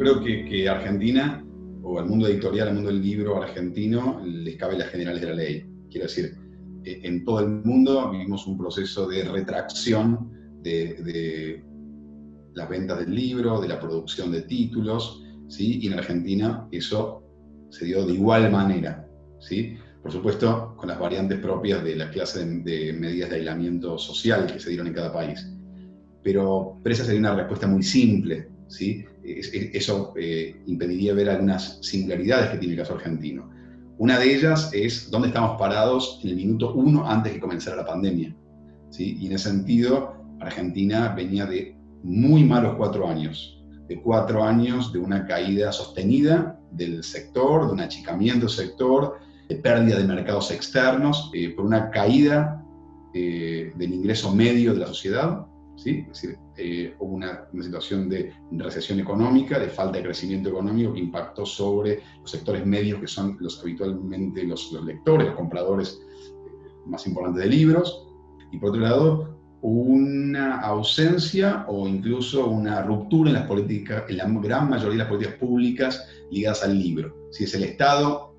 creo que Argentina, o al mundo editorial, al mundo del libro argentino, les cabe las generales de la ley. Quiero decir, en todo el mundo vivimos un proceso de retracción de las ventas del libro, de la producción de títulos, ¿sí? Y en Argentina eso se dio de igual manera, ¿sí? Por supuesto, con las variantes propias de la clase de medidas de aislamiento social que se dieron en cada país. Pero esa sería una respuesta muy simple, ¿sí? Eso impediría ver algunas singularidades que tiene el caso argentino. Una de ellas es dónde estamos parados en el minuto 1 antes de que comenzara la pandemia, ¿sí? Y en ese sentido, Argentina venía de muy malos 4 años, de 4 años de una caída sostenida del sector, de un achicamiento del sector, de pérdida de mercados externos, por una caída del ingreso medio de la sociedad, ¿sí? Es decir, hubo una situación de recesión económica, de falta de crecimiento económico que impactó sobre los sectores medios que son habitualmente los lectores, los compradores más importantes de libros, y por otro lado, una ausencia o incluso una ruptura en las políticas, en la gran mayoría de las políticas públicas ligadas al libro. Si es el Estado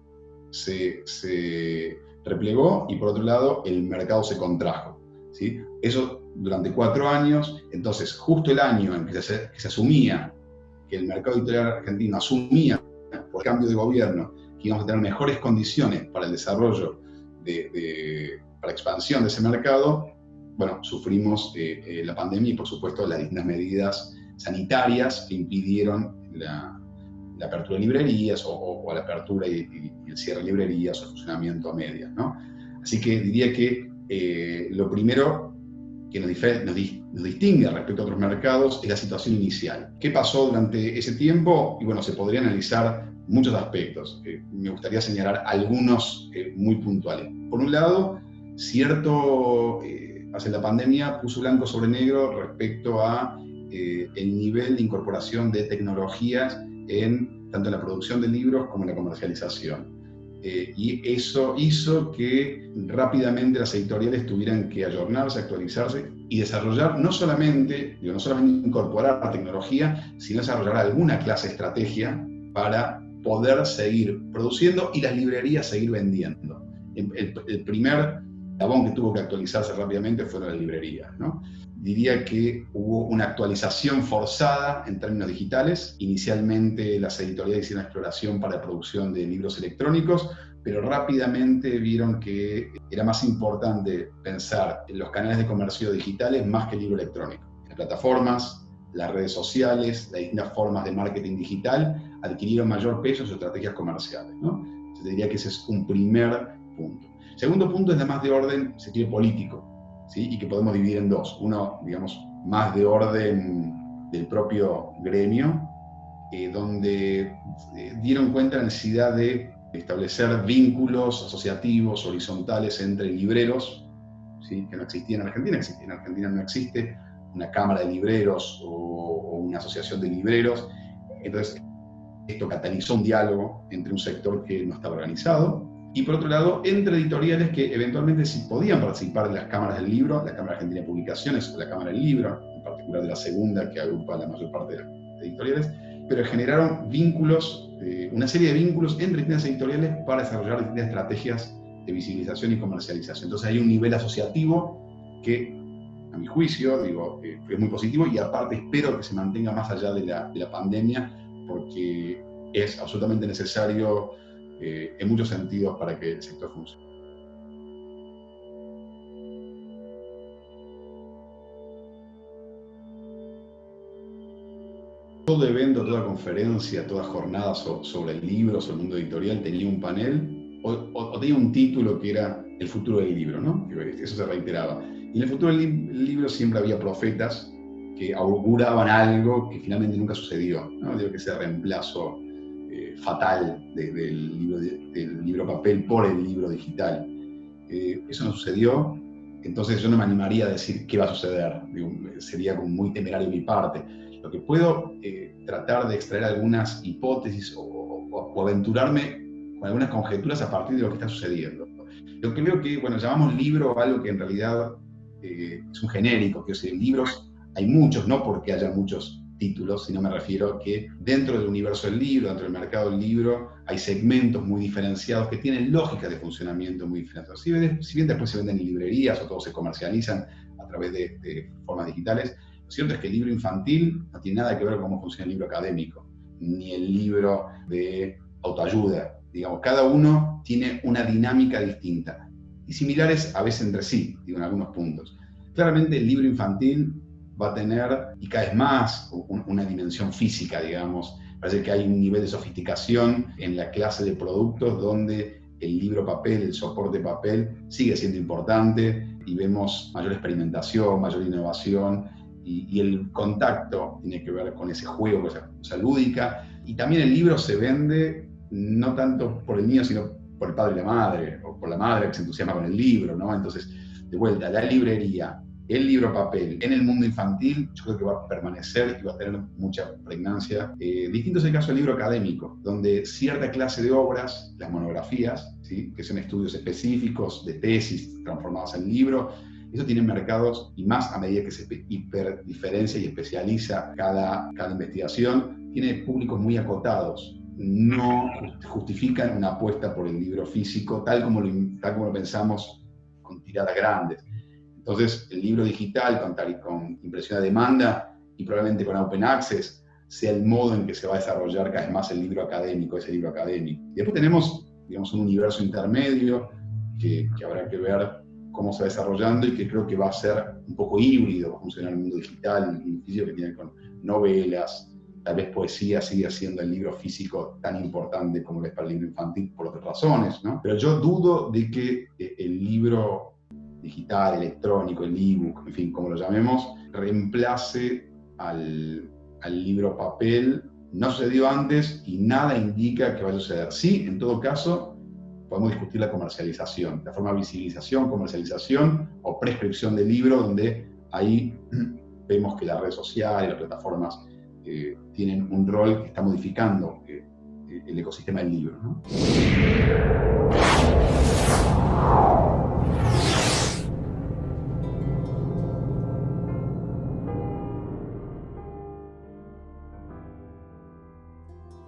se replegó y por otro lado el mercado se contrajo, ¿sí? Eso durante 4 años. Entonces justo el año en que se asumía que el mercado editorial argentino asumía por el cambio de gobierno que íbamos a tener mejores condiciones para el desarrollo para expansión de ese mercado, bueno, sufrimos la pandemia y por supuesto las distintas medidas sanitarias que impidieron la apertura de librerías o la apertura y el cierre de librerías o el funcionamiento a medias, ¿no? Así que diría que lo primero que nos distingue respecto a otros mercados es la situación inicial. ¿Qué pasó durante ese tiempo? Y bueno, se podría analizar muchos aspectos. Me gustaría señalar algunos muy puntuales. Por un lado, hace la pandemia puso blanco sobre negro respecto a el nivel de incorporación de tecnologías tanto en la producción de libros como en la comercialización. Y eso hizo que rápidamente las editoriales tuvieran que ayornarse, actualizarse y desarrollar no solamente incorporar tecnología, sino desarrollar alguna clase de estrategia para poder seguir produciendo y las librerías seguir vendiendo. El primer eslabón que tuvo que actualizarse rápidamente fueron las librerías, ¿no? Diría que hubo una actualización forzada en términos digitales. Inicialmente las editoriales hicieron exploración para la producción de libros electrónicos, pero rápidamente vieron que era más importante pensar en los canales de comercio digitales más que el libro electrónico. Las plataformas, las redes sociales, las distintas formas de marketing digital adquirieron mayor peso en sus estrategias comerciales, ¿no? Yo diría que ese es un primer punto. Segundo punto es de más de orden, se quiere, político, ¿sí? Y que podemos dividir en dos. Uno, digamos, más de orden del propio gremio, donde dieron cuenta de la necesidad de establecer vínculos asociativos, horizontales entre libreros, ¿sí? Que no existían en Argentina. En Argentina no existe una cámara de libreros o una asociación de libreros. Entonces, esto catalizó un diálogo entre un sector que no estaba organizado, y por otro lado, entre editoriales que eventualmente sí podían participar de las cámaras del libro, la Cámara Argentina de Publicaciones o la Cámara del Libro, en particular de la segunda, que agrupa la mayor parte de editoriales, pero generaron vínculos, una serie de vínculos entre distintas editoriales para desarrollar distintas estrategias de visibilización y comercialización. Entonces hay un nivel asociativo que, a mi juicio, es muy positivo, y aparte espero que se mantenga más allá de la pandemia, porque es absolutamente necesario en muchos sentidos para que el sector funcione. Todo evento, toda conferencia, toda jornada sobre el libro, sobre el mundo editorial, tenía un panel o tenía un título que era el futuro del libro, ¿no? Eso se reiteraba. Y en el futuro del libro siempre había profetas que auguraban algo que finalmente nunca sucedió, ¿no? Digo que ese reemplazo fatal del libro papel por el libro digital. Eso no sucedió, entonces yo no me animaría a decir qué va a suceder. Sería como muy temerario de mi parte. Lo que puedo tratar de extraer algunas hipótesis o aventurarme con algunas conjeturas a partir de lo que está sucediendo. Lo que veo que, bueno, llamamos libro algo que en realidad es un genérico, que es decir, libros hay muchos, no porque haya muchos títulos, sino me refiero a que dentro del universo del libro, dentro del mercado del libro, hay segmentos muy diferenciados que tienen lógicas de funcionamiento muy diferentes. Si bien después se venden en librerías o todos se comercializan a través de formas digitales, lo cierto es que el libro infantil no tiene nada que ver con cómo funciona el libro académico, ni el libro de autoayuda. Digamos, cada uno tiene una dinámica distinta y similares a veces entre sí, digo, en algunos puntos. Claramente el libro infantil va a tener, y cada vez más, una dimensión física, digamos. Parece que hay un nivel de sofisticación en la clase de productos donde el libro papel, el soporte papel, sigue siendo importante y vemos mayor experimentación, mayor innovación y el contacto tiene que ver con ese juego, con esa cosa lúdica. Y también el libro se vende no tanto por el niño, sino por el padre y la madre, o por la madre que se entusiasma con el libro, ¿no? Entonces, de vuelta, la librería, el libro papel en el mundo infantil, yo creo que va a permanecer y va a tener mucha pregnancia. Distinto es el caso del libro académico, donde cierta clase de obras, las monografías, ¿sí?, que son estudios específicos de tesis transformadas en libro, eso tiene mercados, y más a medida que se hiperdiferencia y especializa cada investigación, tiene públicos muy acotados. No justifican una apuesta por el libro físico tal como lo pensamos con tiradas grandes. Entonces, el libro digital con impresión a demanda y probablemente con Open Access sea el modo en que se va a desarrollar cada vez más el libro académico, ese libro académico. Y después tenemos, digamos, un universo intermedio que habrá que ver cómo se va desarrollando y que creo que va a ser un poco híbrido, va a funcionar en el mundo digital, el físico, que tiene con novelas, tal vez poesía sigue siendo el libro físico tan importante como lo es para el libro infantil por otras razones, ¿no? Pero yo dudo de que el libro digital, electrónico, el ebook, en fin, como lo llamemos, reemplace al libro papel. No sucedió antes y nada indica que vaya a suceder. Sí, en todo caso, podemos discutir la comercialización, la forma de visibilización, comercialización o prescripción del libro, donde ahí vemos que las redes sociales, las plataformas tienen un rol que está modificando el ecosistema del libro, ¿no?